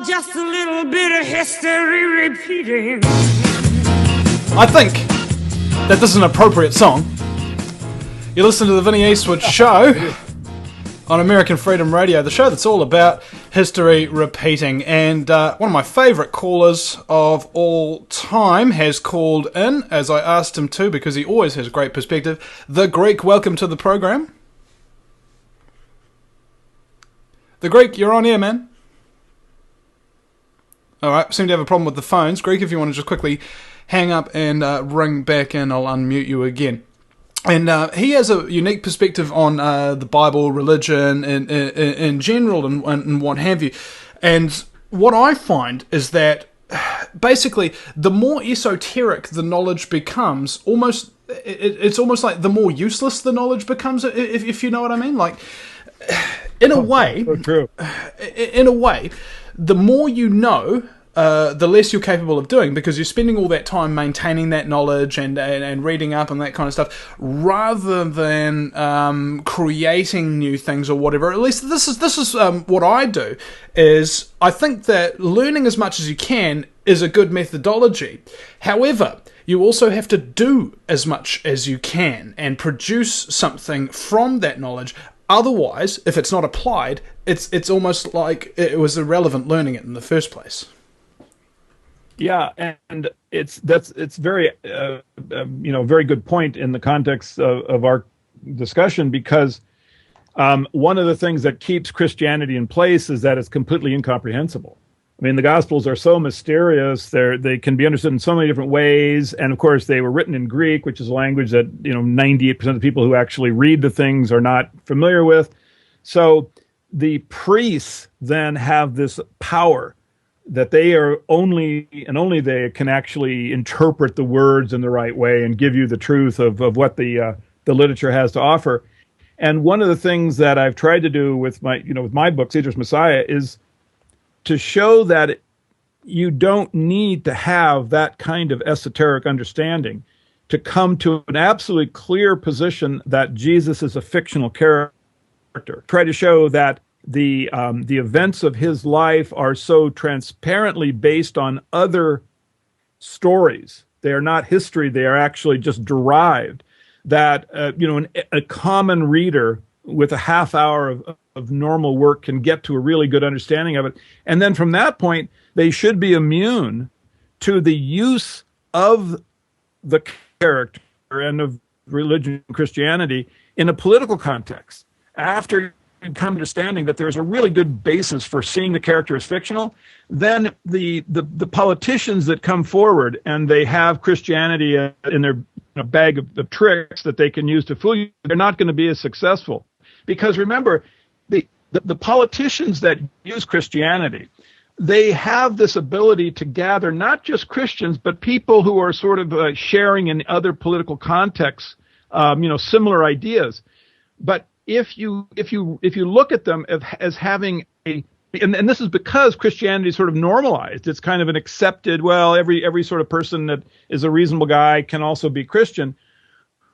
Just a little bit of history repeating. I think that this is an appropriate song. You listen to the Vinnie Eastwood Show on American Freedom Radio, the show that's all about history repeating. And one of my favourite callers of all time has called in, as I asked him to, because he always has great perspective. The Greek, welcome to the program. The Greek, you're on air, man. Alright, seem to have a problem with the phones. Greek, if you want to just quickly hang up and ring back in, I'll unmute you again. And he has a unique perspective on the Bible, religion, in general, and what have you. And what I find is that basically, the more esoteric the knowledge becomes, it's almost like the more useless the knowledge becomes, if you know what I mean. Like, in a way, so true. In a way, the more you know, the less you're capable of doing, because you're spending all that time maintaining that knowledge and reading up and that kind of stuff, rather than creating new things or whatever. At least this is what I do. Is I think that learning as much as you can is a good methodology. However, you also have to do as much as you can and produce something from that knowledge. Otherwise, if it's not applied, it's almost like it was irrelevant learning it in the first place. Yeah, and it's very very good point in the context of our discussion, because one of the things that keeps Christianity in place is that it's completely incomprehensible. I mean, the Gospels are so mysterious; they can be understood in so many different ways, and of course, they were written in Greek, which is a language that 98% of the people who actually read the things are not familiar with. So the priests then have this power that they are only they can actually interpret the words in the right way and give you the truth of what the literature has to offer. And one of the things that I've tried to do with my book, Caesar's Messiah, is to show that you don't need to have that kind of esoteric understanding to come to an absolutely clear position that Jesus is a fictional character. Try to show that the events of his life are so transparently based on other stories. They are not history. They are actually just derived. That a common reader with a half hour of normal work can get to a really good understanding of it. And then from that point, they should be immune to the use of the character and of religion and Christianity in a political context. After come to understanding that there's a really good basis for seeing the character as fictional, then the politicians that come forward and they have Christianity in their bag of tricks that they can use to fool you, they're not going to be as successful. Because remember, the politicians that use Christianity, they have this ability to gather not just Christians, but people who are sort of sharing in other political contexts, similar ideas. But if you look at them as having and this is because Christianity is sort of normalized. It's kind of an accepted, well, every sort of person that is a reasonable guy can also be Christian.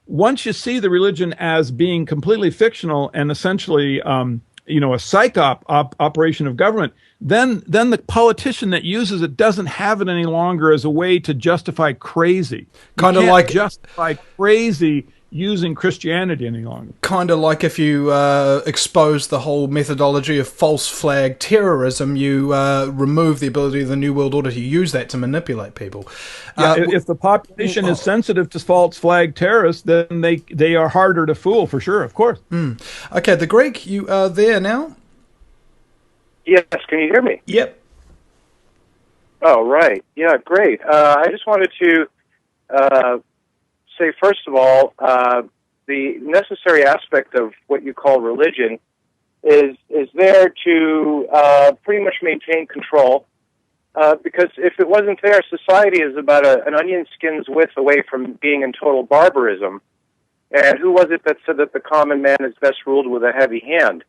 Once you see the religion as being completely fictional and essentially, a psych operation of government, then the politician that uses it doesn't have it any longer as a way to justify crazy. Kind of like justify crazy using Christianity any longer. Kind of like if you expose the whole methodology of false flag terrorism, you remove the ability of the New World Order to use that to manipulate people. If the population is sensitive to false flag terrorists, then they are harder to fool, for sure, of course. Okay, the Greek, you are there now? Yes, can you hear me? Yep. Oh, right. Yeah, great. I just wanted to say, first of all, the necessary aspect of what you call religion is there to pretty much maintain control, because if it wasn't there, society is about an onion skin's width away from being in total barbarism. And who was it that said that the common man is best ruled with a heavy hand?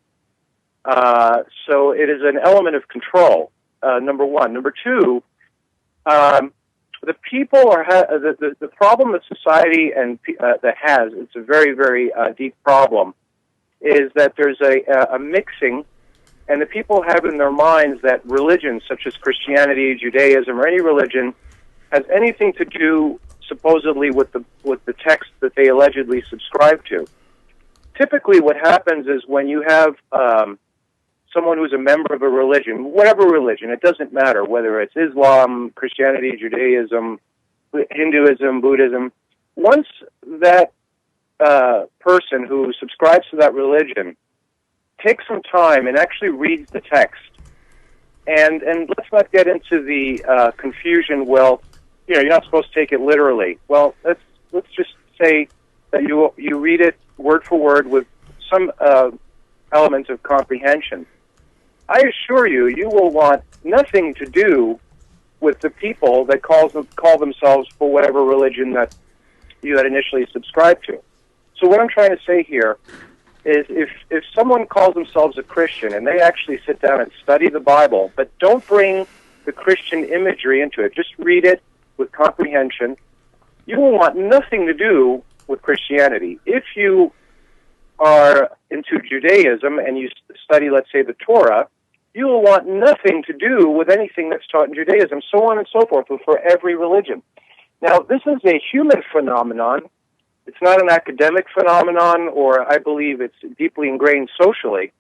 So it is an element of control, number one. Number two, the people are the problem that society and that has. It's a very, very deep problem. is that there's a mixing, and the people have in their minds that religion, such as Christianity, Judaism, or any religion, has anything to do supposedly with the text that they allegedly subscribe to. Typically what happens is when you have someone who's a member of a religion, whatever religion, it doesn't matter whether it's Islam, Christianity, Judaism, Hinduism, Buddhism, once that person who subscribes to that religion takes some time and actually reads the text, and let's not get into the confusion, well, you're not supposed to take it literally. Well, let's just say that you read it word for word with some element of comprehension. I assure you, you will want nothing to do with the people that call themselves for whatever religion that you had initially subscribed to. So what I'm trying to say here is if someone calls themselves a Christian and they actually sit down and study the Bible, but don't bring the Christian imagery into it, just read it with comprehension, you will want nothing to do with Christianity. If you are into Judaism and you study, let's say, the Torah, you will want nothing to do with anything that's taught in Judaism, so on and so forth, for every religion. Now, this is a human phenomenon. It's not an academic phenomenon, or I believe it's deeply ingrained socially,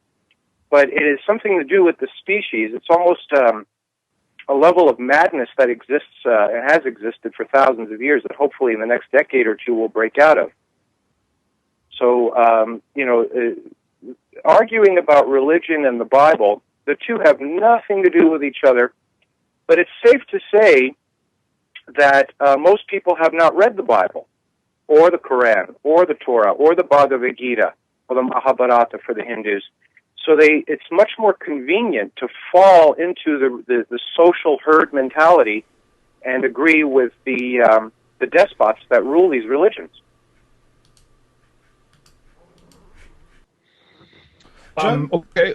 but it is something to do with the species. It's almost a level of madness that exists, and has existed for thousands of years, that hopefully in the next decade or two will break out of. So, arguing about religion and the Bible, the two have nothing to do with each other, but it's safe to say that most people have not read the Bible, or the Quran, or the Torah, or the Bhagavad Gita, or the Mahabharata for the Hindus. So it's much more convenient to fall into the social herd mentality and agree with the despots that rule these religions. Okay.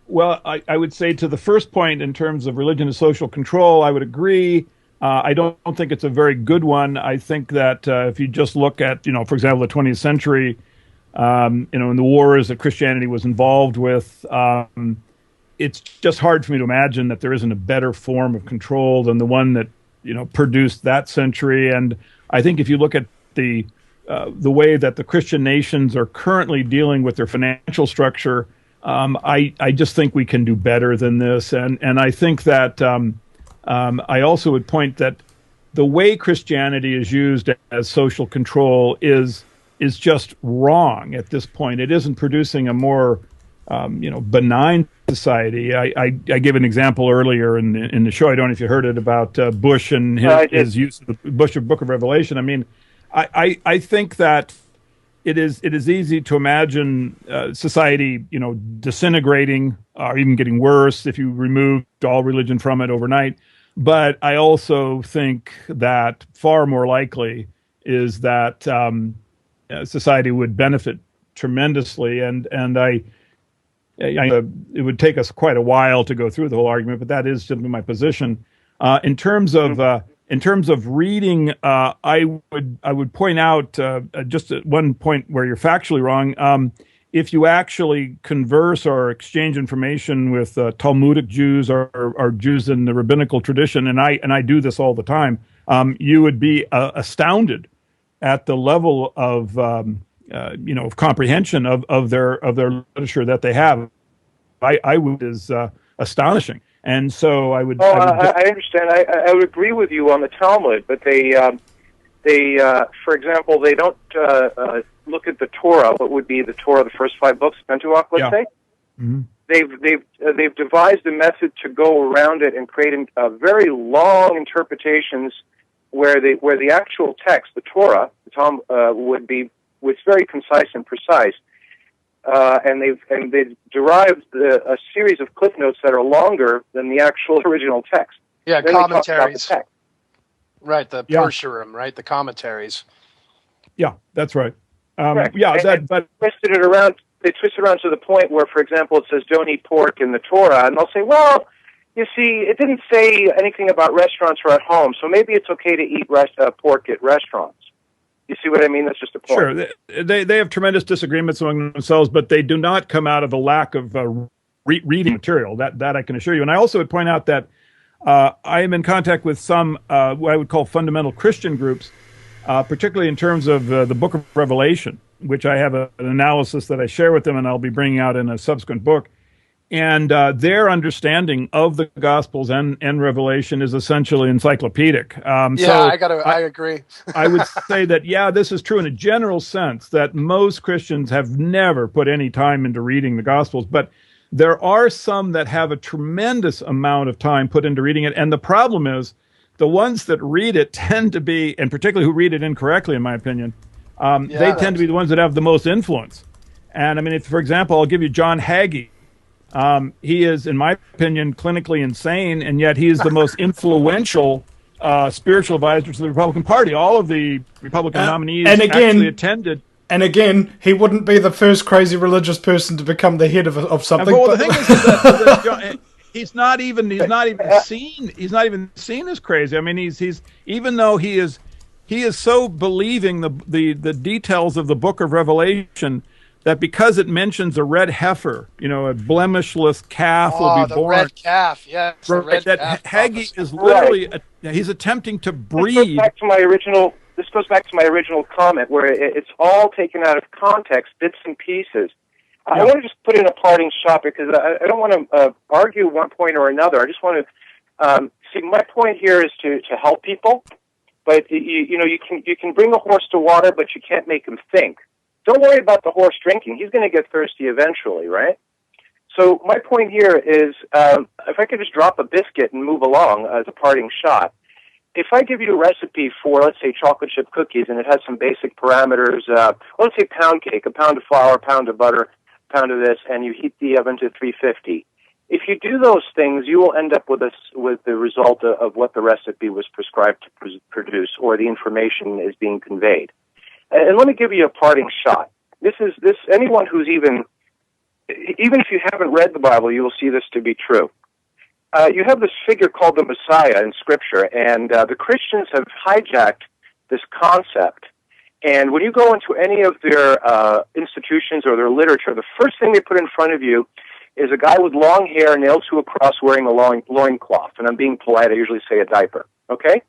Well, I would say to the first point in terms of religion and social control, I would agree. I don't think it's a very good one. I think that if you just look at, for example, the 20th century, in the wars that Christianity was involved with, it's just hard for me to imagine that there isn't a better form of control than the one that, produced that century. And I think if you look at the way that the Christian nations are currently dealing with their financial structure, I just think we can do better than this. And I think that I also would point that the way Christianity is used as social control is just wrong at this point. It isn't producing a more benign society. I gave an example earlier in the show. I don't know if you heard it about Bush and his use of the Book of Revelation. I mean, I think that it is easy to imagine society, disintegrating or even getting worse if you removed all religion from it overnight. But I also think that far more likely is that society would benefit tremendously, and it would take us quite a while to go through the whole argument, but that is simply my position. In terms of reading, I would point out just at one point where you're factually wrong. If you actually converse or exchange information with Talmudic Jews or Jews in the rabbinical tradition, and I do this all the time, you would be astounded at the level of of comprehension of their literature that they have. I would is astonishing. And so I would. I understand. I would agree with you on the Talmud, but they, for example, they don't look at the Torah. What would be the Torah, the first 5 books, Pentateuch, let's say? Mm-hmm. They've devised a method to go around it and create very long interpretations where the actual text, the Torah, the Talmud, was very concise and precise. And they've derived a series of cliff notes that are longer than the actual original text. Yeah, then commentaries. The right, the Pershurim, right, the commentaries. Yeah, that's right. Correct. But twisted it around. They twisted it around to the point where, for example, it says don't eat pork in the Torah, and they'll say, well, you see, it didn't say anything about restaurants or at home, so maybe it's okay to eat pork at restaurants. You see what I mean? That's just a point. Sure. They have tremendous disagreements among themselves, but they do not come out of a lack of reading material. That I can assure you. And I also would point out that I am in contact with some what I would call fundamental Christian groups, particularly in terms of the Book of Revelation, which I have an analysis that I share with them, and I'll be bringing out in a subsequent book. And their understanding of the Gospels and Revelation is essentially encyclopedic. I agree. I would say that, this is true in a general sense, that most Christians have never put any time into reading the Gospels, but there are some that have a tremendous amount of time put into reading it. And the problem is the ones that read it tend to be, and particularly who read it incorrectly, in my opinion, they tend to be the ones that have the most influence. And I mean, for example, I'll give you John Hagee. He is, in my opinion, clinically insane, and yet he is the most influential spiritual advisor to the Republican Party. All of the Republican nominees actually attended. And again, he wouldn't be the first crazy religious person to become the head of something. Well, the thing is that John, he's not even seen as crazy. I mean, he's even though he is so believing the details of the Book of Revelation, that because it mentions a red heifer, a blemishless calf will be born. The red calf, yes. Right, that Hagee is literally, he's attempting to breed. This goes back to my original comment, where it's all taken out of context, bits and pieces. I want to just put in a parting shot, because I don't want to argue one point or another. I just want to see. My point here is to help people, but you can bring a horse to water, but you can't make him think. Don't worry about the horse drinking. He's going to get thirsty eventually, right? So my point here is, if I could just drop a biscuit and move along as a parting shot, if I give you a recipe for, let's say, chocolate chip cookies, and it has some basic parameters, let's say pound cake, a pound of flour, a pound of butter, a pound of this, and you heat the oven to 350. If you do those things, you will end up with the result of what the recipe was prescribed to produce, or the information is being conveyed. And let me give you a parting shot. Anyone who's even if you haven't read the Bible, you will see this to be true. You have this figure called the Messiah in Scripture, and the Christians have hijacked this concept. And when you go into any of their institutions or their literature, the first thing they put in front of you is a guy with long hair nailed to a cross wearing a loincloth. And I'm being polite, I usually say a diaper. Okay?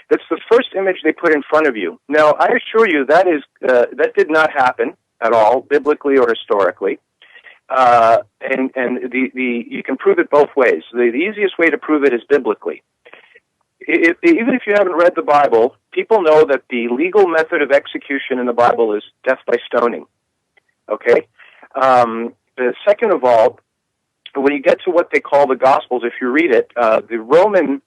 That's the first image they put in front of you. Now, I assure you that did not happen at all, biblically or historically. And you can prove it both ways. The easiest way to prove it is biblically. Even if you haven't read the Bible, people know that the legal method of execution in the Bible is death by stoning. Okay? Second of all, when you get to what they call the Gospels, if you read it, the Roman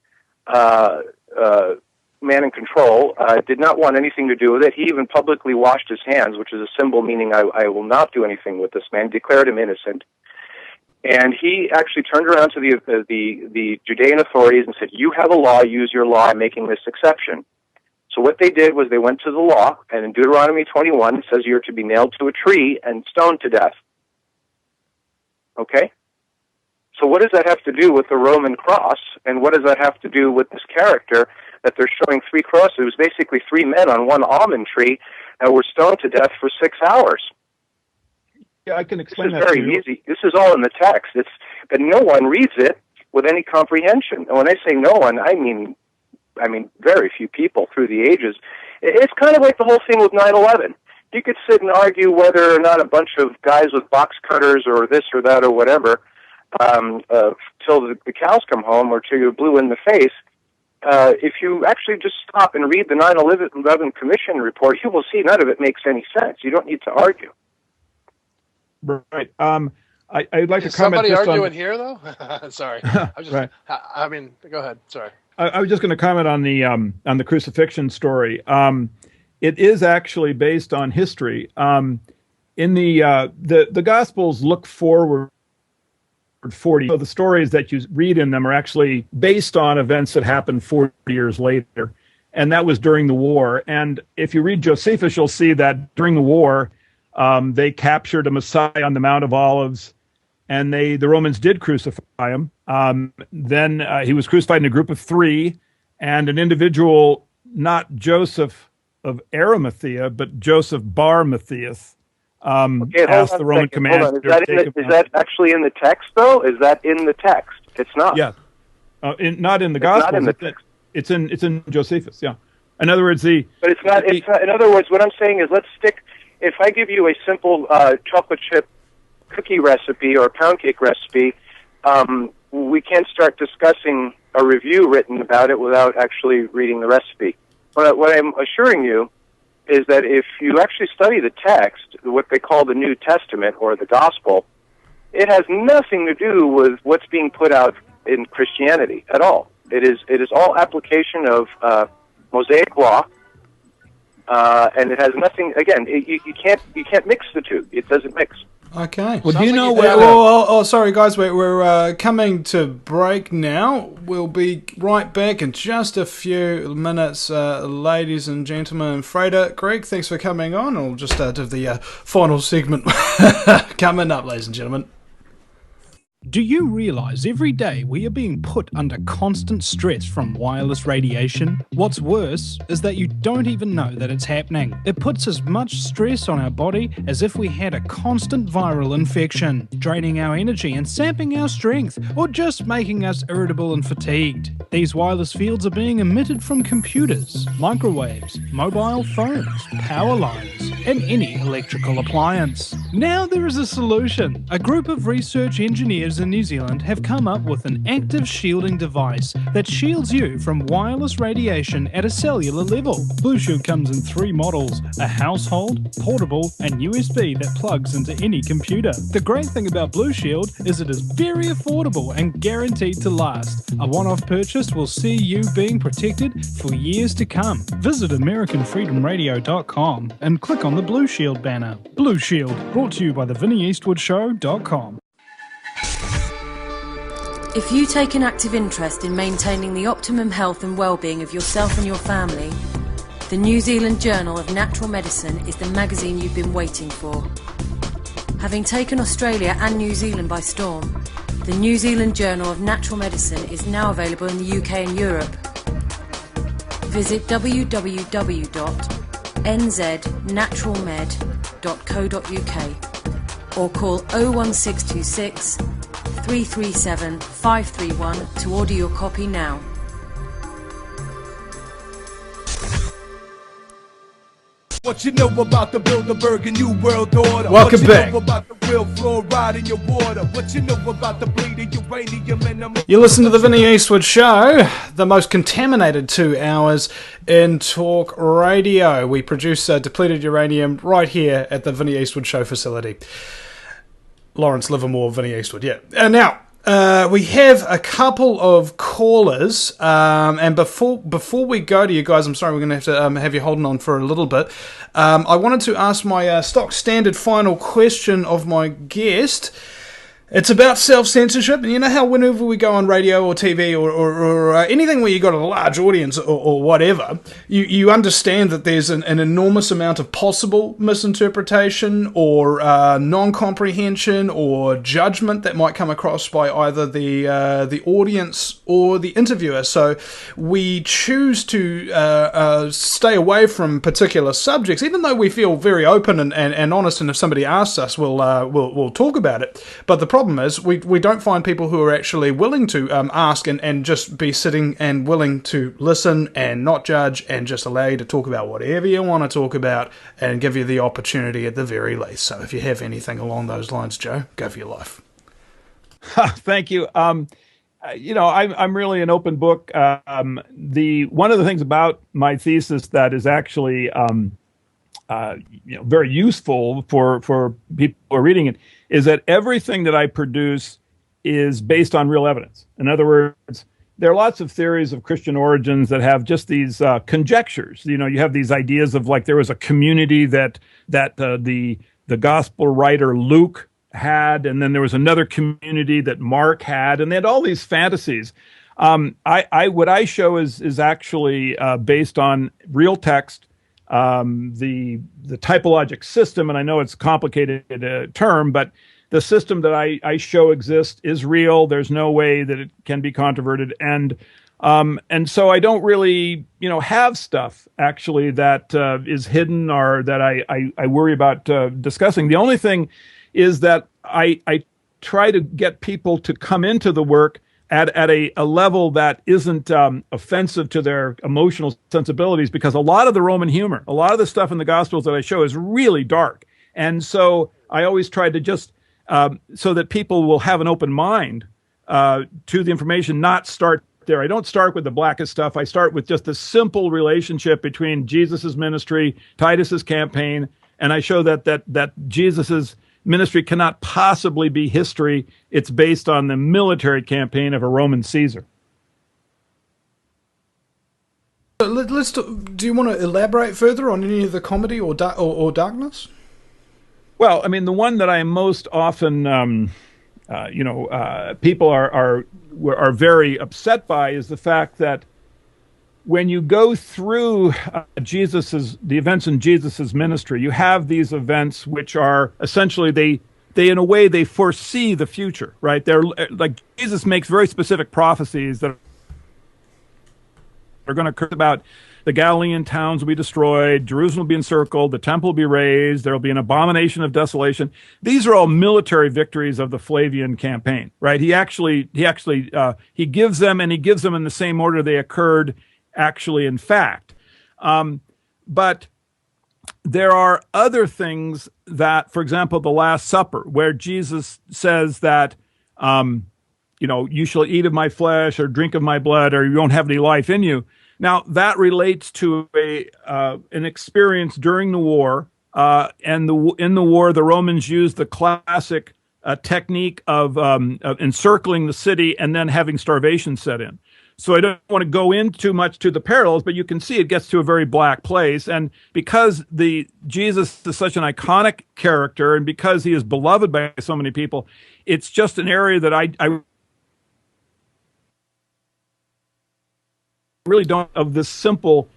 man in control did not want anything to do with it. He even publicly washed his hands, which is a symbol meaning I will not do anything with this man, declared him innocent. And he actually turned around to the Judean authorities and said, you have a law, use your law, I'm making this exception. So what they did was they went to the law, and in Deuteronomy 21 it says you're to be nailed to a tree and stoned to death. Okay? So what does that have to do with the Roman cross, and what does that have to do with this character that they're showing three crosses? It was basically three men on one almond tree that were stoned to death for 6 hours. Yeah, I can explain that. This is very easy. This is all in the text. But no one reads it with any comprehension. And when I say no one, I mean very few people through the ages. It's kind of like the whole thing with 9/11. You could sit and argue whether or not a bunch of guys with box cutters or this or that or whatever, till the cows come home or till you're blue in the face. If you actually just stop and read the 9/11 Commission report, you will see none of it makes any sense. You don't need to argue. Right. I'd like to comment. Is somebody arguing here, though? Sorry. Right. I mean, go ahead. Sorry. I was just going to comment on the crucifixion story. It is actually based on history. In the Gospels look forward 40. So the stories that you read in them are actually based on events that happened 40 years later, and that was during the war. And if you read Josephus, you'll see that during the war, they captured a Messiah on the Mount of Olives, and the Romans did crucify him. Then he was crucified in a group of three, and an individual, not Joseph, of Arimathea, but Joseph Bar Matthias Okay, asked the Roman commander. Hold on. Is that actually in the text, though? Is that in the text? It's not. Yeah, not in the Gospels. Not in the text. It's in Josephus. Yeah. In other words, But it's not. In other words, what I'm saying is, let's stick. If I give you a simple chocolate chip cookie recipe or pound cake recipe, we can't start discussing a review written about it without actually reading the recipe. But what I'm assuring you is that if you actually study the text, what they call the New Testament or the Gospel, it has nothing to do with what's being put out in Christianity at all. It is all application of Mosaic law, and it has nothing. Again, you can't mix the two. It doesn't mix. Okay. Well, do you know what? Sorry, guys. We're coming to break now. We'll be right back in just a few minutes, ladies and gentlemen. Freda, Greg, thanks for coming on. I'll just do the final segment coming up, ladies and gentlemen. Do you realise every day we are being put under constant stress from wireless radiation? What's worse is that you don't even know that it's happening. It puts as much stress on our body as if we had a constant viral infection, draining our energy and sapping our strength, or just making us irritable and fatigued. These wireless fields are being emitted from computers, microwaves, mobile phones, power lines, and any electrical appliance. Now there is a solution. A group of research engineers in New Zealand have come up with an active shielding device that shields you from wireless radiation at a cellular level. Blue Shield comes in 3 models: a household, portable, and USB that plugs into any computer. The great thing about Blue Shield is it is very affordable and guaranteed to last. A one-off purchase will see you being protected for years to come. Visit AmericanFreedomRadio.com and click on the Blue Shield banner. Blue Shield, brought to you by the VinnieEastwoodShow.com. If you take an active interest in maintaining the optimum health and well-being of yourself and your family, the New Zealand Journal of Natural Medicine is the magazine you've been waiting for. Having taken Australia and New Zealand by storm, the New Zealand Journal of Natural Medicine is now available in the UK and Europe. Visit www.nznaturalmed.co.uk or call 01626 337 531 to order your copy now. What you know about the Bilderberg and New World Order? Welcome back. What you know about the real fluoride in your water? What you know about the bleeding uranium and You listen to the Vinnie Eastwood Show, the most contaminated 2 hours in talk radio. We produce depleted uranium right here at the Vinnie Eastwood Show facility. Lawrence Livermore, Vinnie Eastwood, yeah. Now, we have a couple of callers, and before we go to you guys, I'm sorry, we're going to have you holding on for a little bit. I wanted to ask my stock standard final question of my guest. It's about self-censorship, and you know how whenever we go on radio or TV or anything where you've got a large audience or whatever, you understand that there's an enormous amount of possible misinterpretation or non-comprehension or judgment that might come across by either the audience or the interviewer. So we choose to stay away from particular subjects, even though we feel very open and honest, and if somebody asks us, we'll talk about it. But the problem is we don't find people who are actually willing to ask and just be sitting and willing to listen and not judge and just allow you to talk about whatever you want to talk about and give you the opportunity at the very least. So if you have anything along those lines, Joe, go for your life. Thank you. I'm really an open book. One of the things about my thesis that is actually very useful for people who are reading it is that everything that I produce is based on real evidence. In other words, there are lots of theories of Christian origins that have just these conjectures. You have these ideas of like there was a community that the gospel writer Luke had, and then there was another community that Mark had, and they had all these fantasies. What I show is actually based on real text. The typologic system, and I know it's a complicated term, but the system that I show exists is real. There's no way that it can be controverted. And And so I don't really, have stuff actually that is hidden or that I worry about discussing. The only thing is that I try to get people to come into the work at a level that isn't offensive to their emotional sensibilities, because a lot of the Roman humor, a lot of the stuff in the Gospels that I show is really dark. And so I always try to just, so that people will have an open mind to the information, not start there. I don't start with the blackest stuff. I start with just the simple relationship between Jesus's ministry, Titus's campaign, and I show that Jesus's ministry cannot possibly be history. It's based on the military campaign of a Roman Caesar. Do you want to elaborate further on any of the comedy or darkness? Well, I mean, the one that I am most often, people are very upset by is the fact that when you go through the events in Jesus's ministry, you have these events which are essentially they in a way they foresee the future, right? They're like Jesus makes very specific prophecies that are going to occur about the Galilean towns will be destroyed, Jerusalem will be encircled, the temple will be razed, there will be an abomination of desolation. These are all military victories of the Flavian campaign, right? He gives them, and he gives them in the same order they occurred actually in fact. But there are other things that, for example, the Last Supper, where Jesus says that, you shall eat of my flesh or drink of my blood, or you won't have any life in you. Now, that relates to an experience during the war, and in the war, the Romans used the classic technique of encircling the city and then having starvation set in. So I don't want to go in too much to the parallels, but you can see it gets to a very black place. And because Jesus is such an iconic character, and because he is beloved by so many people, it's just an area that I really don't, of this simple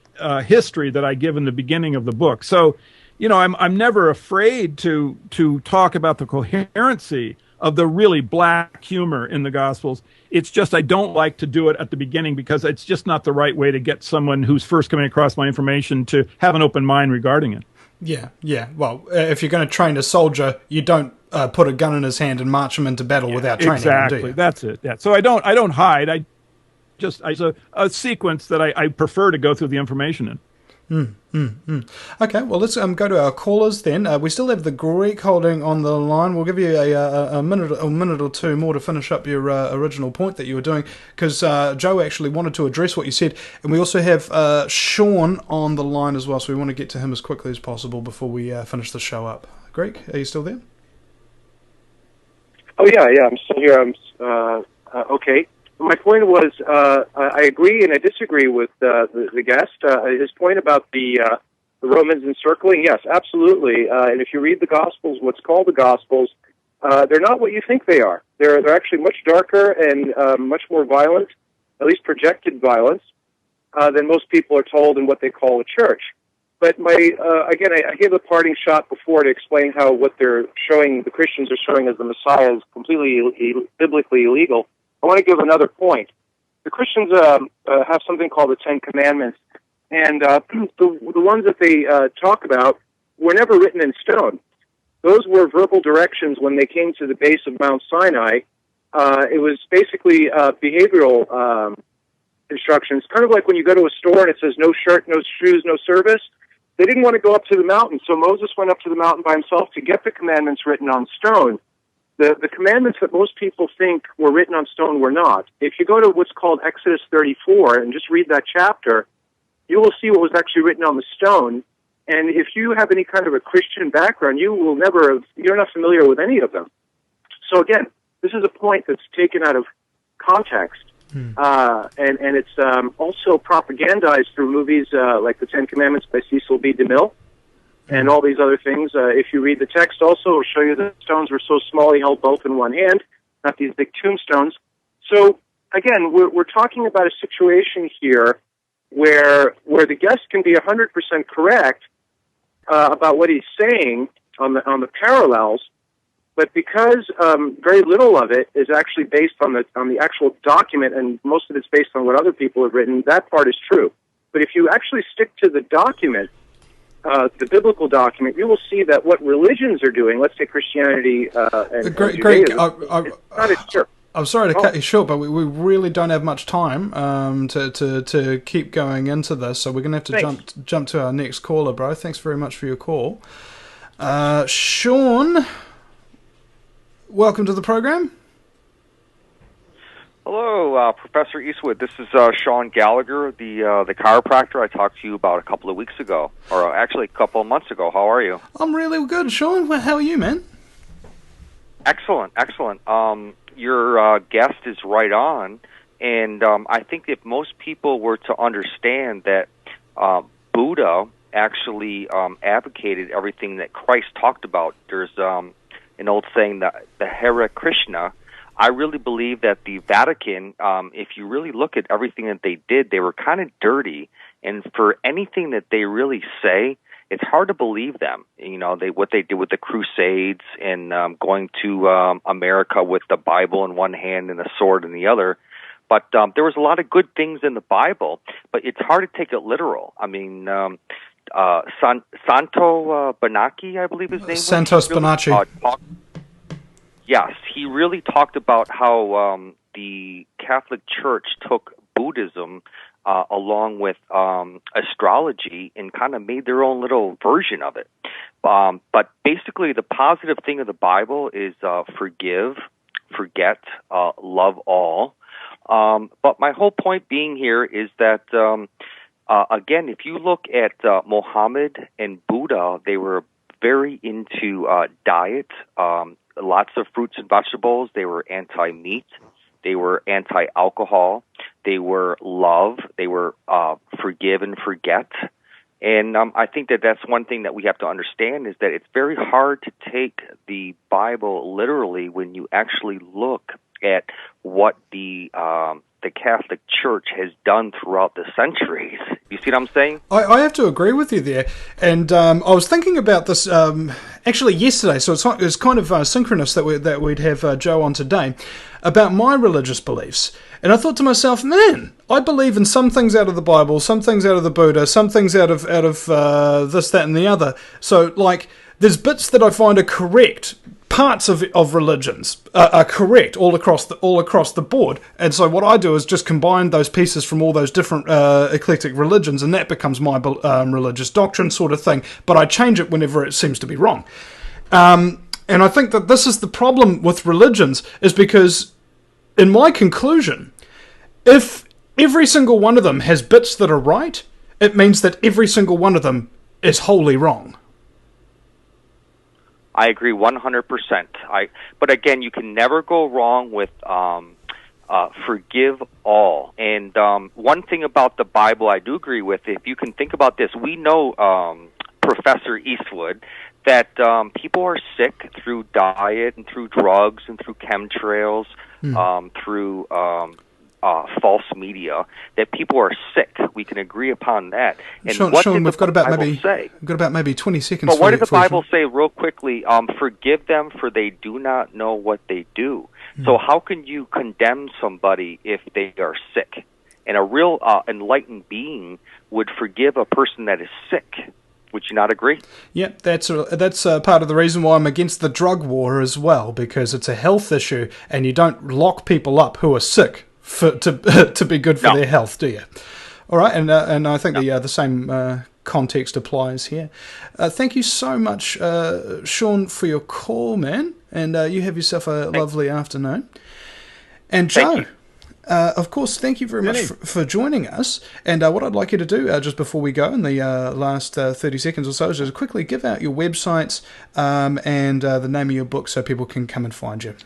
history that I give in the beginning of the book. So, I'm never afraid to talk about the coherency of the really black humor in the Gospels. It's just I don't like to do it at the beginning, because it's just not the right way to get someone who's first coming across my information to have an open mind regarding it. Yeah. Well, if you're going to train a soldier, you don't put a gun in his hand and march him into battle without training exactly. him, do you? That's it. Yeah. So I don't hide. It's a sequence that I prefer to go through the information in. Okay, well, let's go to our callers then. We still have the Greek holding on the line. We'll give you a minute or two more to finish up your original point that you were doing, because Joe actually wanted to address what you said, and we also have Sean on the line as well, so we want to get to him as quickly as possible before we finish the show up. Greek, are you still there? Oh, yeah, I'm still here. Okay. My point was, I agree and I disagree with the guest. His point about the Romans encircling, yes, absolutely. And if you read the Gospels, what's called the Gospels, they're not what you think they are. They're actually much darker and much more violent, at least projected violence, than most people are told in what they call a church. But I gave a parting shot before to explain how what they're showing, the Christians are showing as the Messiah, is completely biblically illegal. I want to give another point. The Christians have something called the Ten Commandments, and the ones that they talk about were never written in stone. Those were verbal directions when they came to the base of Mount Sinai. It was basically behavioral instructions, kind of like when you go to a store and it says no shirt, no shoes, no service. They didn't want to go up to the mountain, so Moses went up to the mountain by himself to get the commandments written on stone. The commandments that most people think were written on stone were not. If you go to what's called Exodus 34 and just read that chapter, you will see what was actually written on the stone. And if you have any kind of a Christian background, you're not familiar with any of them. So again, this is a point that's taken out of context. And it's also propagandized through movies like The Ten Commandments by Cecil B. DeMille. And all these other things. If you read the text also, it'll show you that the stones were so small he held both in one hand, not these big tombstones. So, again, we're talking about a situation here where the guest can be 100% correct about what he's saying on the parallels, But because very little of it is actually based on the actual document, and most of it's based on what other people have written, that part is true. But if you actually stick to the document, the biblical document, you will see that what religions are doing, let's say Christianity and Greg, Judaism, I'm sorry to cut you short, but we really don't have much time to keep going into this, so we're going to have to jump to our next caller, bro. Thanks very much for your call. Sean, welcome to the program. Hello, Professor Eastwood. This is Sean Gallagher, the chiropractor I talked to you about a couple of weeks ago, or actually a couple of months ago. How are you? I'm really good, Sean. How are you, man? Excellent, excellent. Your guest is right on, and I think if most people were to understand that Buddha actually advocated everything that Christ talked about, there's an old saying, the Hare Krishna. I really believe that the Vatican, if you really look at everything that they did, they were kind of dirty. And for anything that they really say, it's hard to believe them. You know, what they did with the Crusades and going to America with the Bible in one hand and a sword in the other. But there was a lot of good things in the Bible, but it's hard to take it literal. I mean, Santo Bonacci, I believe his name was. Santos Bonacci. Yes, he really talked about how the Catholic Church took Buddhism along with astrology and kind of made their own little version of it. But basically, the positive thing of the Bible is forgive, forget, love all. But my whole point being here is that, again, if you look at Muhammad and Buddha, they were very into diet, lots of fruits and vegetables. They were anti-meat. They were anti-alcohol. They were love. They were forgive and forget. And I think that that's one thing that we have to understand is that it's very hard to take the Bible literally when you actually look at what the Catholic Church has done throughout the centuries. You see what I'm saying? I have to agree with you there. And I was thinking about this actually yesterday, so it's kind of synchronous that we'd have Joe on today, about my religious beliefs. And I thought to myself, man, I believe in some things out of the Bible, some things out of the Buddha, some things out of this, that, and the other. So, like, there's bits that I find are correct. Parts of religions are correct all across the board, and so what I do is just combine those pieces from all those different eclectic religions, and that becomes my religious doctrine sort of thing. But I change it whenever it seems to be wrong. And I think that this is the problem with religions, is because, in my conclusion, if every single one of them has bits that are right, it means that every single one of them is wholly wrong. I agree 100%. But again, you can never go wrong with forgive all. And one thing about the Bible I do agree with, if you can think about this, we know, Professor Eastwood, that people are sick through diet and through drugs and through chemtrails, through false media, that people are sick. We can agree upon that. And Sean, we've got about maybe 20 seconds. But what did the Bible say, real quickly? Forgive them, for they do not know what they do. So how can you condemn somebody if they are sick? And a real enlightened being would forgive a person that is sick. Would you not agree? Yeah, that's part of the reason why I'm against the drug war as well, because it's a health issue, and you don't lock people up who are sick to be good for their health, do you? All right, and I think the same context applies here. Thank you so much, Sean, for your call, man, and you have yourself a lovely afternoon. And Joe, of course, thank you very much for joining us. And what I'd like you to do, just before we go in the last 30 seconds or so, is just quickly give out your websites and the name of your book so people can come and find you.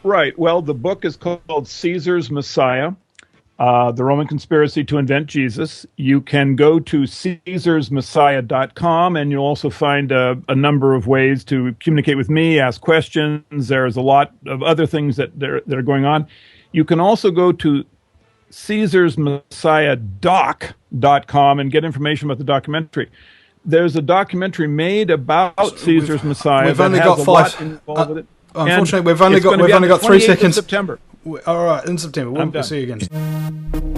Right. Well, the book is called Caesar's Messiah, The Roman Conspiracy to Invent Jesus. You can go to caesarsmessiah.com, and you'll also find a number of ways to communicate with me, ask questions. There's a lot of other things that are going on. You can also go to caesarsmessiahdoc.com and get information about the documentary. there's a documentary made about Caesar's Messiah. We've only got 5. Unfortunately, we've only got 3 seconds. September. All right, in September. We'll see you again.